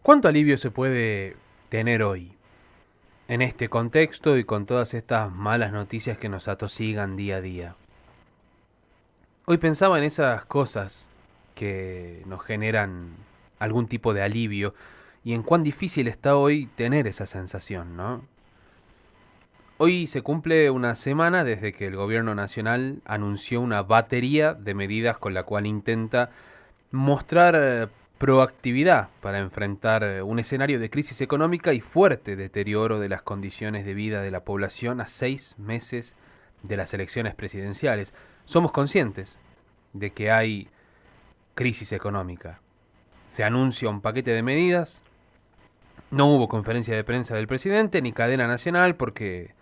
¿Cuánto alivio se puede tener hoy, en este contexto y con todas estas malas noticias que nos atosigan día a día? Hoy pensaba en esas cosas que nos generan algún tipo de alivio y en cuán difícil está hoy tener esa sensación, ¿no? Hoy se cumple una semana desde que el gobierno nacional anunció una batería de medidas con la cual intenta mostrar proactividad para enfrentar un escenario de crisis económica y fuerte deterioro de las condiciones de vida de la población a 6 meses de las elecciones presidenciales. Somos conscientes de que hay crisis económica. Se anuncia un paquete de medidas. No hubo conferencia de prensa del presidente ni cadena nacional porque,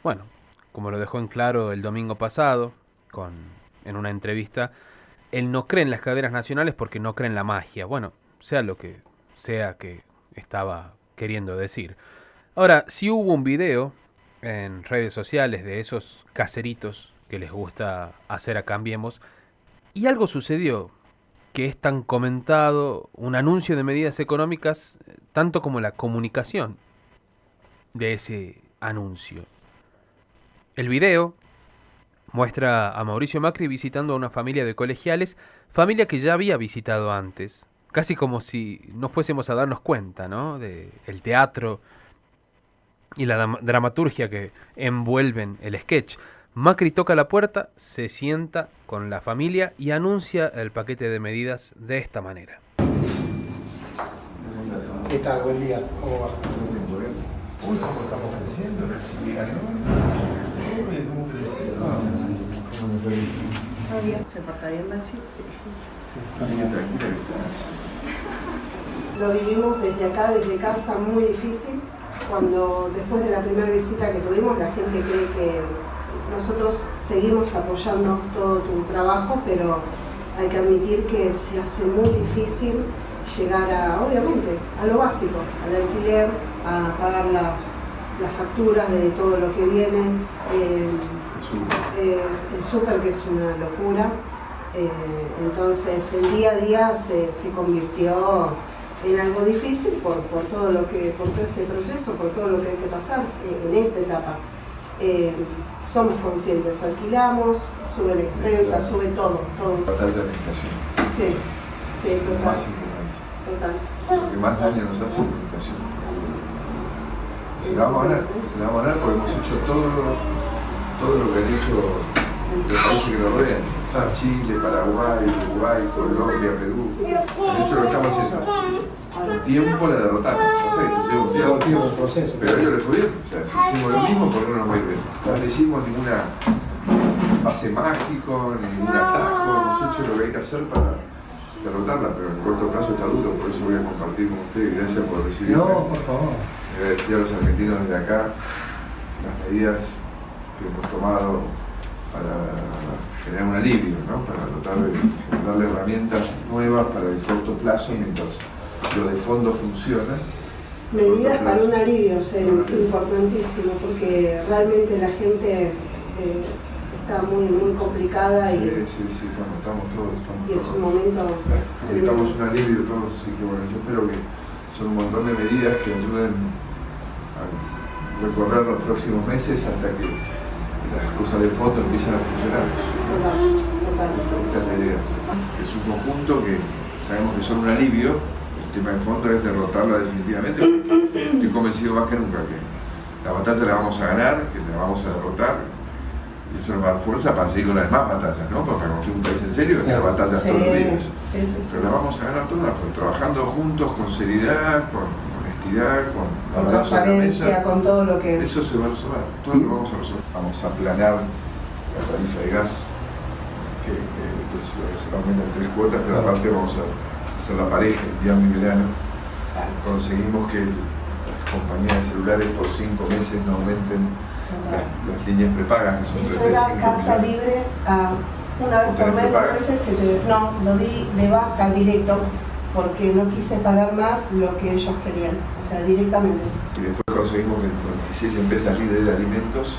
bueno, como lo dejó en claro el domingo pasado en una entrevista, él no cree en las cadenas nacionales porque no cree en la magia. Bueno, sea lo que sea que estaba queriendo decir. Ahora, sí hubo un video en redes sociales de esos caseritos que les gusta hacer a Cambiemos, y algo sucedió que es tan comentado, un anuncio de medidas económicas, tanto como la comunicación de ese anuncio. El video muestra a Mauricio Macri visitando a una familia de colegiales, familia que ya había visitado antes, casi como si no fuésemos a darnos cuenta, ¿no?, de el teatro y la dramaturgia que envuelven el sketch. Macri toca la puerta, se sienta con la familia y anuncia el paquete de medidas de esta manera. ¿Qué tal? Buen día. ¿Cómo va? Uy, ¿cómo estamos creciendo? ¿Cómo creció? ¿Se porta bien, Nachi? Sí. Tranquila. Lo vivimos desde acá, desde casa, muy difícil. Cuando después de la primera visita que tuvimos, la gente cree que nosotros seguimos apoyando todo tu trabajo, pero hay que admitir que se hace muy difícil llegar a, obviamente, a lo básico, al alquiler, a pagar las facturas de todo lo que viene, el súper, que es una locura. Entonces el día a día se convirtió en algo difícil por todo este proceso, por todo lo que hay que pasar en esta etapa. Somos conscientes, alquilamos, sube la expensa, sube todo. Batalla de la inflación. Sí, Lo total. más importante. Total. Lo que más daño nos hace es la inflación. Se la vamos a ganar porque hemos hecho todo lo que han hecho los países que nos rodean. Chile, Paraguay, Uruguay, Colombia, Perú. De hecho, lo que estamos haciendo. El tiempo la derrotaron. No sé, hicieron un tiempo, proceso. pero ellos le pudieron. O sea, si hicimos lo mismo, ¿por qué no nos va a ir bien? No hicimos ninguna pase mágico, ningún atajo. Hemos hecho lo que hay que hacer para derrotarla, pero en corto plazo está duro. Por eso voy a compartir con ustedes. Gracias por recibirme. No, por favor. Le voy a decir a los argentinos desde acá las medidas que hemos tomado para generar un alivio, ¿no? Para tratar de darle herramientas nuevas para el corto plazo mientras lo de fondo funciona. Medidas para un alivio, importantísimo, porque realmente la gente está muy complicada y Estamos todos. es un momento. Necesitamos un alivio todos, así que bueno, yo espero que son un montón de medidas que ayuden a recorrer los próximos meses hasta que las cosas de fondo empiezan a funcionar. Total. Esta es la idea. Es un conjunto que sabemos que son un alivio. El tema de fondo es derrotarla definitivamente. Estoy convencido más que nunca que la batalla la vamos a ganar, que la vamos a derrotar. Y eso nos va a dar fuerza para seguir con las demás batallas, ¿no? Porque como un país en serio, que hay batallas todos los días. Sí. Pero la vamos a ganar todas, trabajando juntos, con seriedad, con honestidad, con transparencia, con todo lo que... Eso se va a resolver, todo lo vamos a resolver. Vamos a planear la tarifa de gas, que se aumenta en 3 cuotas, pero aparte vamos a hacer la pareja, invierno y verano. Conseguimos que las compañías de celulares por 5 meses no aumenten las líneas prepagas, que son Eso 35 era carta millones. libre a una vez por mes, 2 veces no, lo di de baja directo porque no quise pagar más lo que ellos querían, o sea, directamente. Y después conseguimos que con 16 empresas libres de alimentos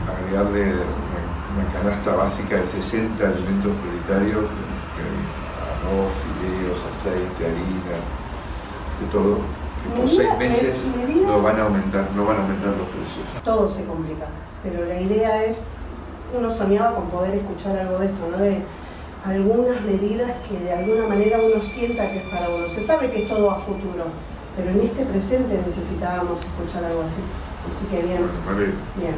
agregarle una canasta básica de 60 alimentos prioritarios, arroz, fideos, aceite, harina, de todo, que por 6 meses no van a aumentar los precios. Todo se complica, pero la idea es, uno soñaba con poder escuchar algo de esto, ¿no? De algunas medidas que de alguna manera uno sienta que es para uno. Se sabe que es todo a futuro, pero en este presente necesitábamos escuchar algo así. Así que bien, Vale. bien.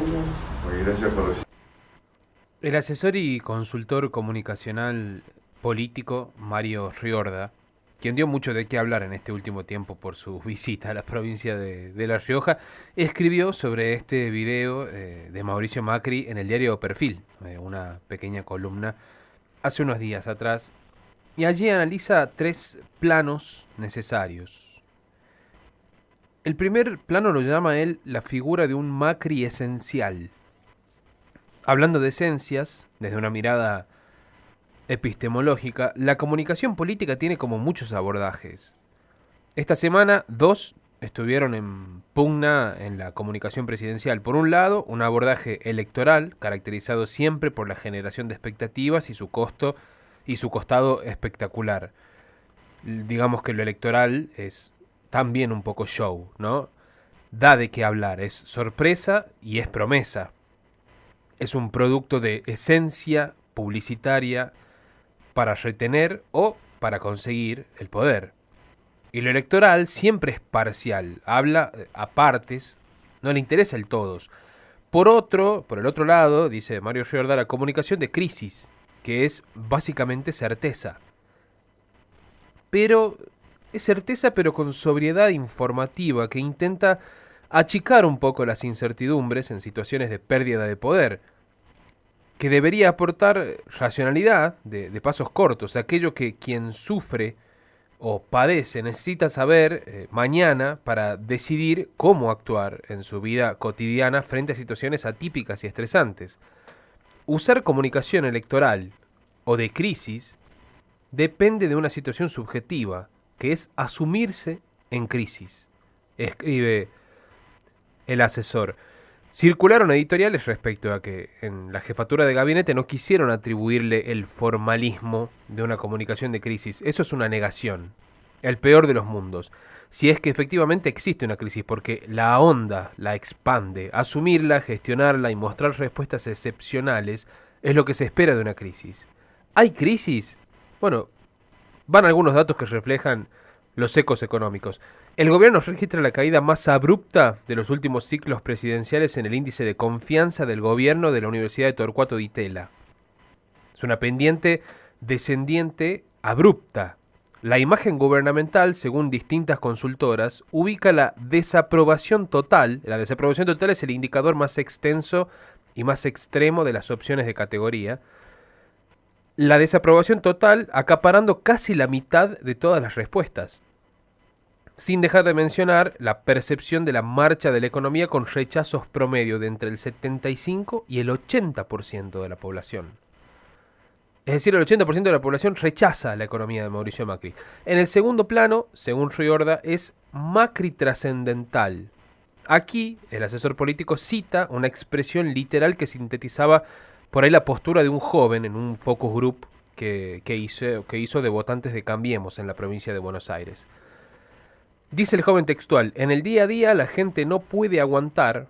Pues gracias por decir. El asesor y consultor comunicacional político Mario Riorda, quien dio mucho de qué hablar en este último tiempo por su visita a la provincia de La Rioja, escribió sobre este video de Mauricio Macri en el diario Perfil, una pequeña columna, hace unos días atrás, y allí analiza 3 planos necesarios. El primer plano lo llama él la figura de un Macri esencial. Hablando de esencias, desde una mirada epistemológica, la comunicación política tiene como muchos abordajes. Esta semana, 2 estuvieron en pugna en la comunicación presidencial. Por un lado, un abordaje electoral, caracterizado siempre por la generación de expectativas y su costo y su costado espectacular. Digamos que lo electoral es también un poco show, ¿no? Da de qué hablar, es sorpresa y es promesa. Es un producto de esencia publicitaria para retener o para conseguir el poder. Y lo electoral siempre es parcial, habla a partes, no le interesa el todos. Por el otro lado, dice Mario Riorda, la comunicación de crisis, que es básicamente certeza. Pero es certeza pero con sobriedad informativa que intenta achicar un poco las incertidumbres en situaciones de pérdida de poder, que debería aportar racionalidad de pasos cortos, aquello que quien sufre o padece necesita saber mañana para decidir cómo actuar en su vida cotidiana frente a situaciones atípicas y estresantes. Usar comunicación electoral o de crisis depende de una situación subjetiva, que es asumirse en crisis, escribe el asesor. Circularon editoriales respecto a que en la jefatura de gabinete no quisieron atribuirle el formalismo de una comunicación de crisis. Eso es una negación, el peor de los mundos. Si es que efectivamente existe una crisis, porque la ahonda, la expande. Asumirla, gestionarla y mostrar respuestas excepcionales es lo que se espera de una crisis. ¿Hay crisis? Bueno, van algunos datos que reflejan los ecos económicos. El gobierno registra la caída más abrupta de los últimos ciclos presidenciales en el índice de confianza del gobierno de la Universidad de Torcuato Di Itela. Es una pendiente descendiente abrupta. La imagen gubernamental, según distintas consultoras, ubica la desaprobación total. La desaprobación total es el indicador más extenso y más extremo de las opciones de categoría. La desaprobación total acaparando casi la mitad de todas las respuestas. Sin dejar de mencionar la percepción de la marcha de la economía con rechazos promedio de entre el 75 y el 80% de la población. Es decir, el 80% de la población rechaza la economía de Mauricio Macri. En el segundo plano, según Riorda, es Macri trascendental. Aquí, el asesor político cita una expresión literal que sintetizaba por ahí la postura de un joven en un focus group que hizo de votantes de Cambiemos en la provincia de Buenos Aires. Dice el joven textual: en el día a día la gente no puede aguantar.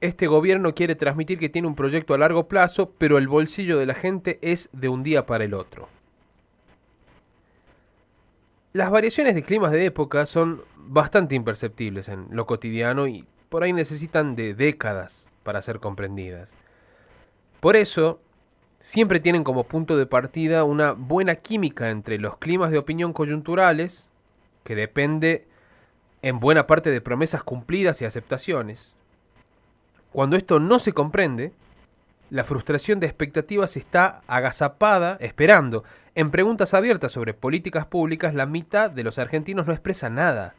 Este gobierno quiere transmitir que tiene un proyecto a largo plazo, pero el bolsillo de la gente es de un día para el otro. Las variaciones de climas de época son bastante imperceptibles en lo cotidiano y por ahí necesitan de décadas para ser comprendidas. Por eso, siempre tienen como punto de partida una buena química entre los climas de opinión coyunturales, que depende en buena parte de promesas cumplidas y aceptaciones. Cuando esto no se comprende, la frustración de expectativas está agazapada, esperando. En preguntas abiertas sobre políticas públicas, la mitad de los argentinos no expresa nada.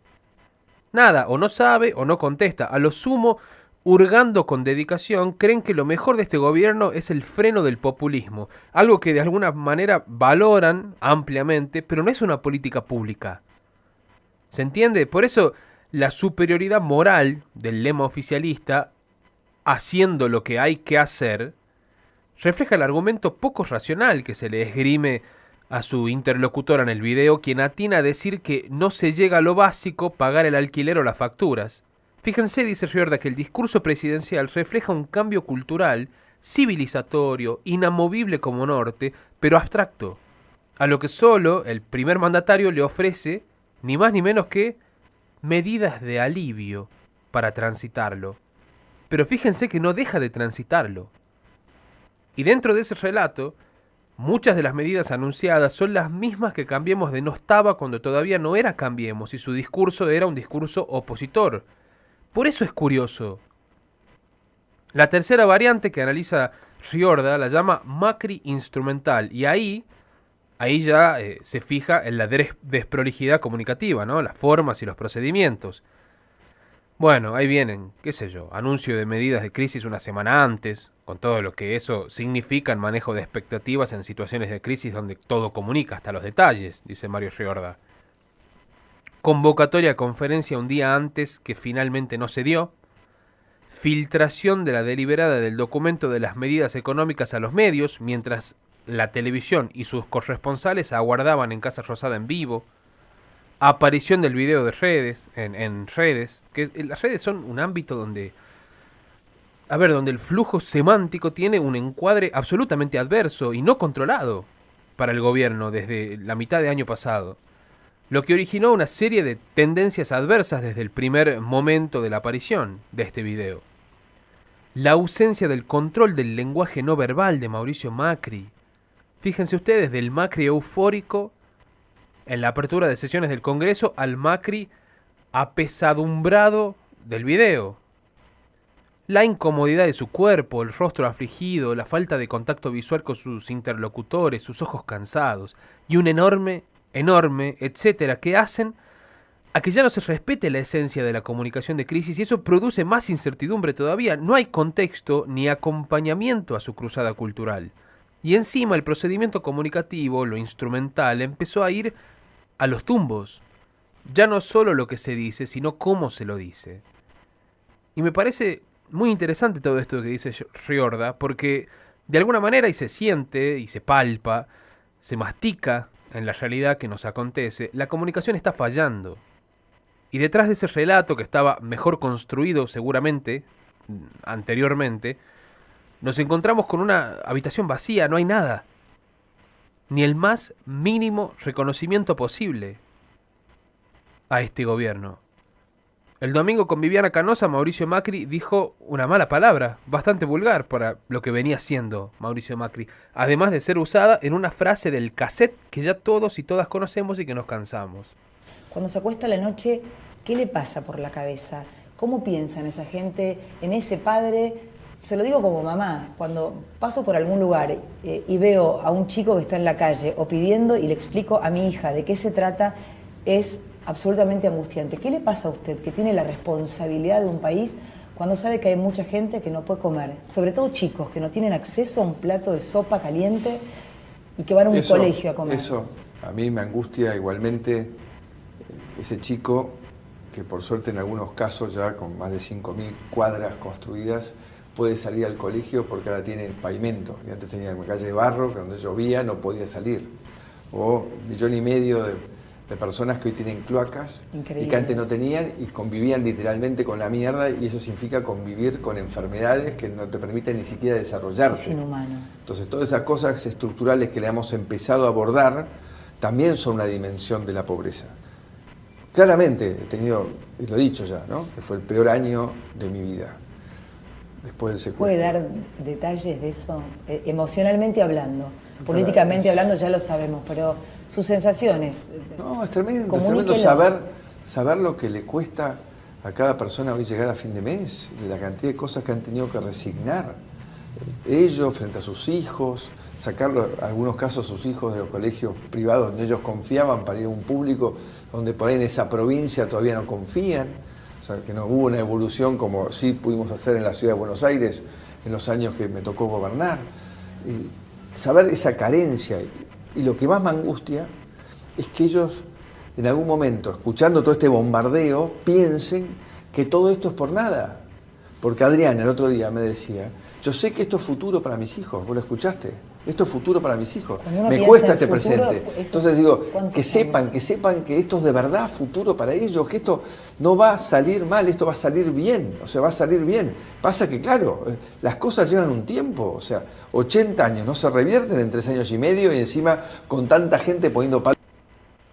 Nada, o no sabe o no contesta. A lo sumo, hurgando con dedicación, creen que lo mejor de este gobierno es el freno del populismo, algo que de alguna manera valoran ampliamente, pero no es una política pública. ¿Se entiende? Por eso la superioridad moral del lema oficialista, haciendo lo que hay que hacer, refleja el argumento poco racional que se le esgrime a su interlocutora en el video, quien atina a decir que no se llega a lo básico, pagar el alquiler o las facturas. Fíjense, dice Riorda, que el discurso presidencial refleja un cambio cultural, civilizatorio, inamovible como norte, pero abstracto, a lo que solo el primer mandatario le ofrece, ni más ni menos que medidas de alivio para transitarlo. Pero fíjense que no deja de transitarlo. Y dentro de ese relato, muchas de las medidas anunciadas son las mismas que Cambiemos denostaba cuando todavía no era Cambiemos y su discurso era un discurso opositor. Por eso es curioso. La tercera variante que analiza Riorda la llama Macri instrumental, y ahí ya se fija en la desprolijidad comunicativa, ¿no? Las formas y los procedimientos. Bueno, ahí vienen, qué sé yo, anuncio de medidas de crisis una semana antes, con todo lo que eso significa en manejo de expectativas en situaciones de crisis donde todo comunica, hasta los detalles, dice Mario Riorda. Convocatoria a conferencia un día antes que finalmente no se dio. Filtración de la deliberada del documento de las medidas económicas a los medios, mientras la televisión y sus corresponsales aguardaban en Casa Rosada en vivo. Aparición del video de redes, en redes, que las redes son un ámbito donde el flujo semántico tiene un encuadre absolutamente adverso y no controlado para el gobierno desde la mitad de año pasado, lo que originó una serie de tendencias adversas desde el primer momento de la aparición de este video. La ausencia del control del lenguaje no verbal de Mauricio Macri. Fíjense ustedes, del Macri eufórico en la apertura de sesiones del Congreso al Macri apesadumbrado del video. La incomodidad de su cuerpo, el rostro afligido, la falta de contacto visual con sus interlocutores, sus ojos cansados y un enorme, etcétera, que hacen a que ya no se respete la esencia de la comunicación de crisis, y eso produce más incertidumbre todavía. No hay contexto ni acompañamiento a su cruzada cultural. Y encima el procedimiento comunicativo, lo instrumental, empezó a ir a los tumbos. Ya no solo lo que se dice, sino cómo se lo dice. Y me parece muy interesante todo esto que dice Riorda, porque de alguna manera y se siente, y se palpa, se mastica en la realidad que nos acontece, la comunicación está fallando. Y detrás de ese relato, que estaba mejor construido seguramente, anteriormente, nos encontramos con una habitación vacía, no hay nada. Ni el más mínimo reconocimiento posible a este gobierno. El domingo con Viviana Canosa, Mauricio Macri dijo una mala palabra, bastante vulgar para lo que venía siendo Mauricio Macri, además de ser usada en una frase del cassette que ya todos y todas conocemos y que nos cansamos. Cuando se acuesta a la noche, ¿qué le pasa por la cabeza? ¿Cómo piensa en esa gente, en ese padre? Se lo digo como mamá, cuando paso por algún lugar y veo a un chico que está en la calle o pidiendo y le explico a mi hija de qué se trata, es absolutamente angustiante. ¿Qué le pasa a usted que tiene la responsabilidad de un país cuando sabe que hay mucha gente que no puede comer? Sobre todo chicos que no tienen acceso a un plato de sopa caliente y que van a un colegio a comer. Eso a mí me angustia igualmente, ese chico que por suerte en algunos casos ya con más de 5.000 cuadras construidas puede salir al colegio porque ahora tiene pavimento, y antes tenía una calle de barro que donde llovía no podía salir, o 1,5 millones de personas que hoy tienen cloacas y que antes no tenían y convivían literalmente con la mierda, y eso significa convivir con enfermedades que no te permiten ni siquiera desarrollarse. Es inhumano. Entonces todas esas cosas estructurales que le hemos empezado a abordar también son una dimensión de la pobreza. Claramente he tenido, y lo he dicho ya, ¿no?, que fue el peor año de mi vida. Después del secuestro. ¿Puede dar detalles de eso? Emocionalmente hablando, políticamente hablando ya lo sabemos, pero sus sensaciones. No, es tremendo saber lo que le cuesta a cada persona hoy llegar a fin de mes, de la cantidad de cosas que han tenido que resignar. Ellos frente a sus hijos, sacarlo, en algunos casos, sus hijos de los colegios privados donde ellos confiaban para ir a un público donde por ahí en esa provincia todavía no confían. O sea, que no hubo una evolución como sí pudimos hacer en la ciudad de Buenos Aires en los años que me tocó gobernar. Y saber esa carencia, y lo que más me angustia es que ellos en algún momento, escuchando todo este bombardeo, piensen que todo esto es por nada. Porque Adrián el otro día me decía, yo sé que esto es futuro para mis hijos, ¿vos lo escuchaste? Esto es futuro para mis hijos. Cuando uno Me piensa cuesta en este futuro, presente. eso Entonces digo, ¿cuántos que años? sepan que esto es de verdad futuro para ellos, que esto no va a salir mal, esto va a salir bien, o sea, va a salir bien. Pasa que, claro, las cosas llevan un tiempo, o sea, 80 años no se revierten en 3 años y medio y encima con tanta gente poniendo palos.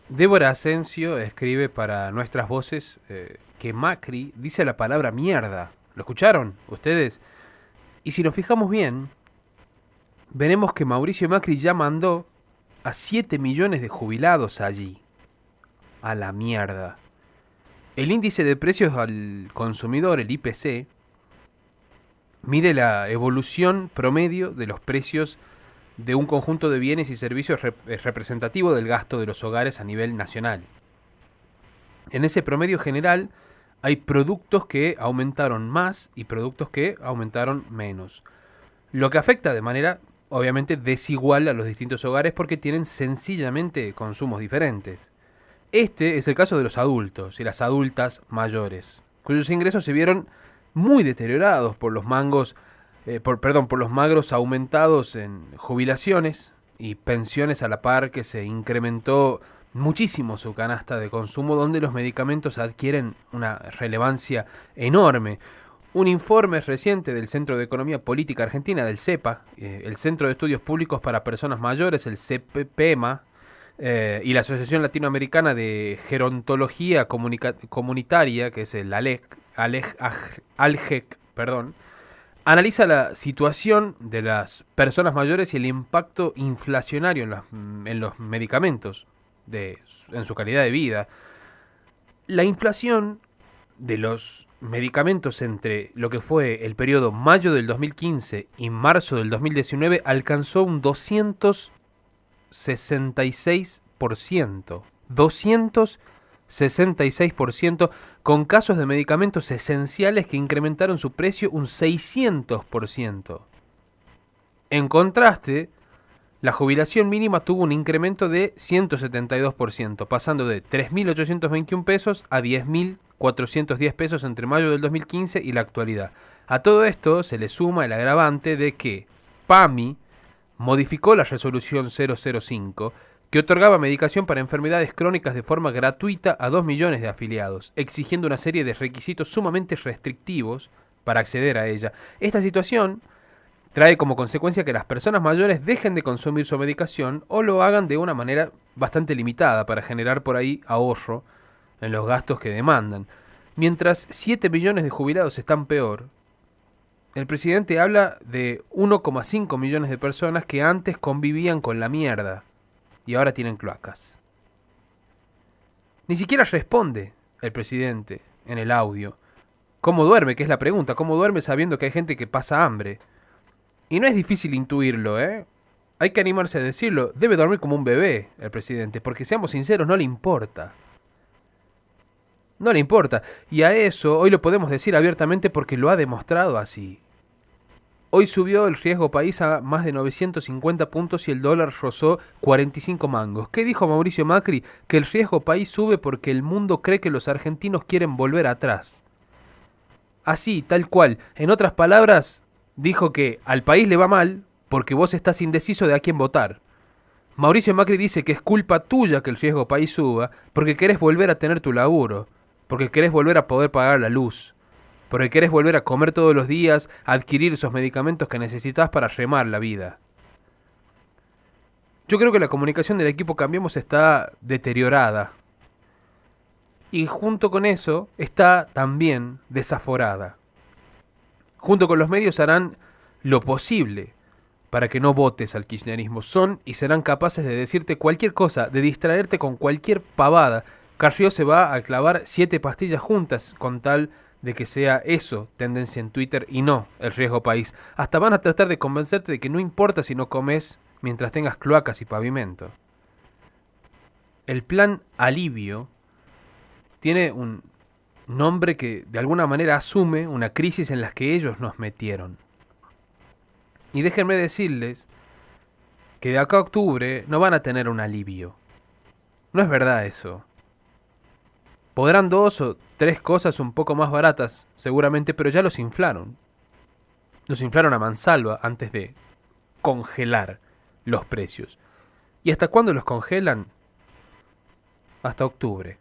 Débora Asensio escribe para Nuestras Voces que Macri dice la palabra mierda. ¿Lo escucharon ustedes? Y si nos fijamos bien, veremos que Mauricio Macri ya mandó a 7 millones de jubilados allí. A la mierda. El índice de precios al consumidor, el IPC, mide la evolución promedio de los precios de un conjunto de bienes y servicios representativo del gasto de los hogares a nivel nacional. En ese promedio general hay productos que aumentaron más y productos que aumentaron menos. Lo que afecta de manera obviamente desigual a los distintos hogares porque tienen sencillamente consumos diferentes. Este es el caso de los adultos y las adultas mayores, cuyos ingresos se vieron muy deteriorados por los por los magros aumentados en jubilaciones y pensiones a la par, que se incrementó muchísimo su canasta de consumo, donde los medicamentos adquieren una relevancia enorme. Un informe reciente del Centro de Economía Política Argentina, del CEPA, el Centro de Estudios Públicos para Personas Mayores, el CEPEMA, y la Asociación Latinoamericana de Gerontología Comunitaria, que es el ALGEC, analiza la situación de las personas mayores y el impacto inflacionario en los medicamentos en su calidad de vida. La inflación de los medicamentos entre lo que fue el periodo mayo del 2015 y marzo del 2019 alcanzó un 266%. 266%, con casos de medicamentos esenciales que incrementaron su precio un 600%. En contraste, la jubilación mínima tuvo un incremento de 172%, pasando de 3.821 pesos a 10.410 pesos entre mayo del 2015 y la actualidad. A todo esto se le suma el agravante de que PAMI modificó la resolución 005, que otorgaba medicación para enfermedades crónicas de forma gratuita a 2 millones de afiliados, exigiendo una serie de requisitos sumamente restrictivos para acceder a ella. Esta situación trae como consecuencia que las personas mayores dejen de consumir su medicación o lo hagan de una manera bastante limitada para generar por ahí ahorro en los gastos que demandan. Mientras 7 millones de jubilados están peor, el presidente habla de 1,5 millones de personas que antes convivían con la mierda y ahora tienen cloacas. Ni siquiera responde el presidente en el audio. ¿Cómo duerme? Que es la pregunta. ¿Cómo duerme sabiendo que hay gente que pasa hambre? Y no es difícil intuirlo, ¿eh? Hay que animarse a decirlo. Debe dormir como un bebé el presidente, porque seamos sinceros, no le importa. No le importa. Y a eso hoy lo podemos decir abiertamente porque lo ha demostrado así. Hoy subió el riesgo país a más de 950 puntos y el dólar rozó 45 mangos. ¿Qué dijo Mauricio Macri? Que el riesgo país sube porque el mundo cree que los argentinos quieren volver atrás. Así, tal cual. En otras palabras, dijo que al país le va mal porque vos estás indeciso de a quién votar. Mauricio Macri dice que es culpa tuya que el riesgo país suba porque querés volver a tener tu laburo, porque querés volver a poder pagar la luz, porque querés volver a comer todos los días, a adquirir esos medicamentos que necesitas para remar la vida. Yo creo que la comunicación del equipo Cambiemos está deteriorada. Y junto con eso está también desaforada. Junto con los medios harán lo posible para que no votes al kirchnerismo. Son y serán capaces de decirte cualquier cosa, de distraerte con cualquier pavada. Carrió se va a clavar 7 pastillas juntas con tal de que sea eso tendencia en Twitter y no el riesgo país. Hasta van a tratar de convencerte de que no importa si no comes mientras tengas cloacas y pavimento. El plan alivio tiene un nombre que de alguna manera asume una crisis en la que ellos nos metieron. Y déjenme decirles que de acá a octubre no van a tener un alivio. No es verdad eso. Podrán 2 o 3 cosas un poco más baratas, seguramente, pero ya los inflaron. Los inflaron a mansalva antes de congelar los precios. ¿Y hasta cuándo los congelan? Hasta octubre.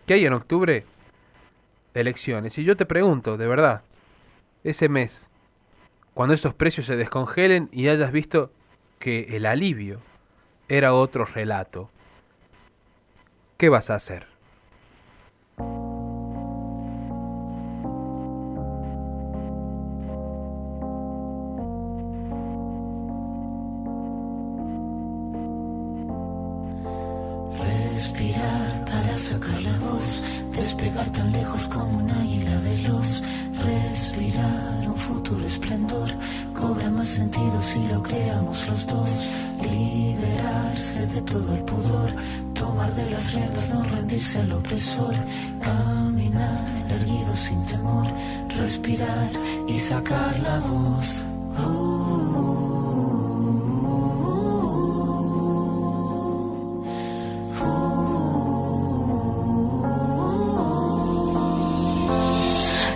¿Qué hay en octubre? Elecciones. Y yo te pregunto, de verdad, ese mes, cuando esos precios se descongelen y hayas visto que el alivio era otro relato, ¿qué vas a hacer? Respirar para sacar la voz, despegar tan lejos como un águila veloz. Respirar un futuro esplendor, cobra más sentido si lo creamos los dos. Liberarse de todo el pudor, tomar de las riendas, no rendirse al opresor. Caminar erguido sin temor, respirar y sacar la voz.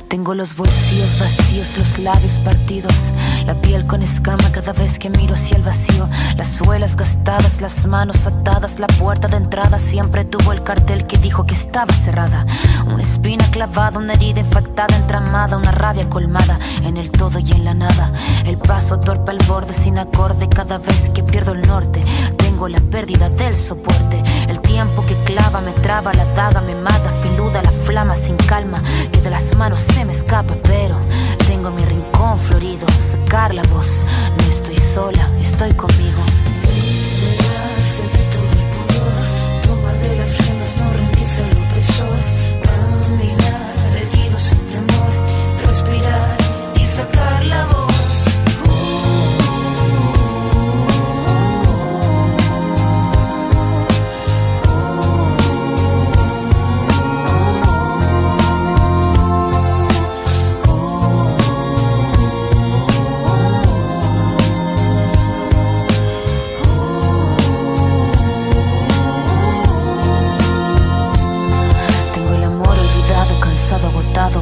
Tengo los bolsillos vacíos, los labios partidos, la piel con escama cada vez que miro hacia el vacío. Las suelas gastadas, las manos atadas, la puerta de entrada siempre tuvo el cartel que dijo que estaba cerrada. Una espina clavada, una herida infectada, entramada, una rabia colmada en el todo y en la nada. El paso torpe al borde sin acorde cada vez que pierdo el norte. Tengo la pérdida del soporte, el tiempo que clava me traba, la daga me mata, filuda la flama sin calma, que de las manos se me escapa, pero tengo mi rincón florido, sacar la voz, no estoy sola, estoy conmigo. Liberarse de todo el pudor, tomar de las riendas, no rendirse al opresor. Caminar erguido sin temor, respirar y sacar la voz.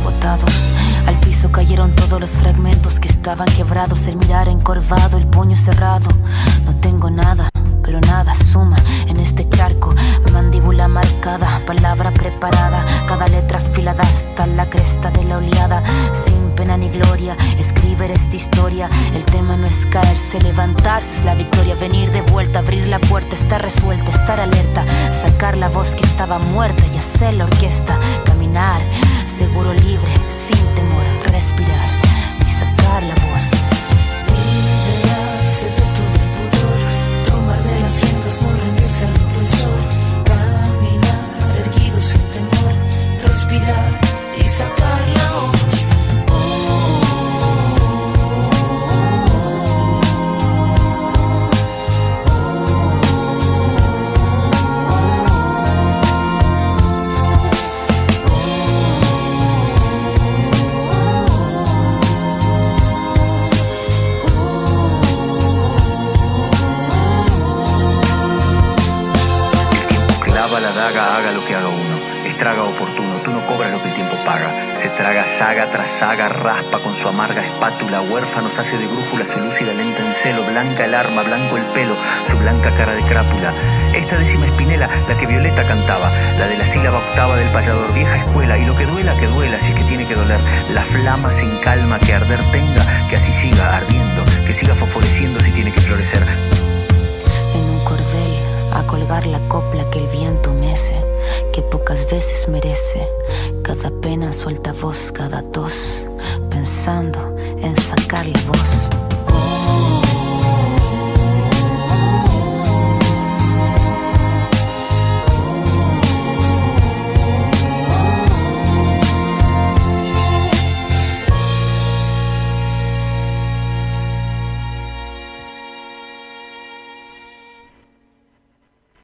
Botado. Al piso cayeron todos los fragmentos que estaban quebrados. El mirar encorvado, el puño cerrado. No tengo nada, pero nada suma en este charco. Mandíbula marcada, palabra preparada, cada letra afilada hasta la cresta de la oleada. Sin pena ni gloria, escribir esta historia. El tema no es caerse, levantarse es la victoria. Venir de vuelta, abrir la puerta, estar resuelta, estar alerta. Sacar la voz que estaba muerta y hacer la orquesta. Caminar, seguro, libre, sin temor. Respirar y sacar la voz. Liberarse de todo el pudor, tomar de las riendas, no rendirse al opresor. Caminar erguido sin temor, respirar y sacar la voz. La daga, haga lo que haga uno, estraga oportuno, tú no cobras lo que el tiempo paga. Se traga saga tras saga, raspa con su amarga espátula, huérfanos hace de brújula, se lúcida lenta en celo, blanca el arma, blanco el pelo, su blanca cara de crápula. Esta décima espinela, la que Violeta cantaba, la de la sílaba octava del payador, vieja escuela, y lo que duela, si es que tiene que doler, la flama sin calma que arder tenga, que así siga ardiendo, que siga fosforeciendo si tiene que florecer. En un cordel a colgar la copla que el viento mece, que pocas veces merece. Cada pena suelta voz, cada tos, pensando en sacar la voz.